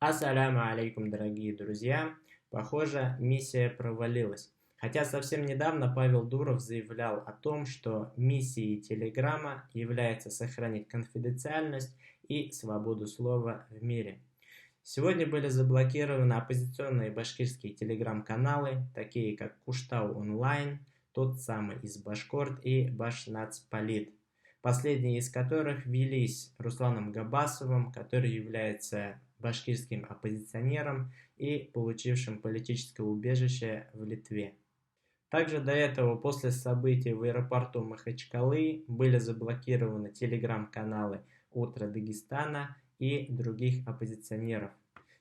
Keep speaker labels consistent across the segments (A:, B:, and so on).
A: Ассаляму алейкум, дорогие друзья! Похоже, миссия провалилась. Хотя совсем недавно Павел Дуров заявлял о том, что миссией Телеграма является сохранить конфиденциальность и свободу слова в мире. Сегодня были заблокированы оппозиционные башкирские телеграм-каналы, такие как Куштау Онлайн, тот самый из Башкорт и Башнацполит. Последние из которых велись Русланом Габасовым, который является башкирским оппозиционером и получившим политическое убежище в Литве. Также до этого, после событий в аэропорту Махачкалы, были заблокированы телеграм-каналы «Утро Дагестана» и других оппозиционеров.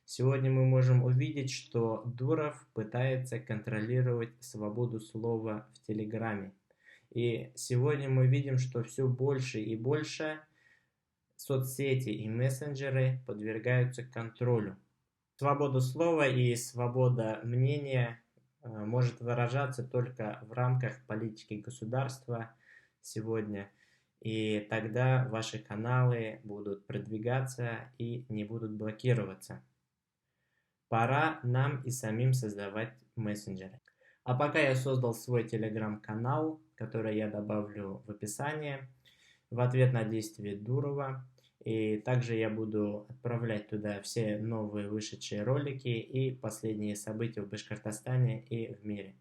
A: Сегодня мы можем увидеть, что Дуров пытается контролировать свободу слова в Телеграме. И сегодня мы видим, что все больше и больше соцсети и мессенджеры подвергаются контролю. Свобода слова и свобода мнения может выражаться только в рамках политики государства сегодня. И тогда ваши каналы будут продвигаться и не будут блокироваться. Пора нам и самим создавать мессенджеры. А пока я создал свой телеграм-канал, который я добавлю в описание, в ответ на действия Дурова. И также я буду отправлять туда все новые вышедшие ролики и последние события в Башкортостане и в мире.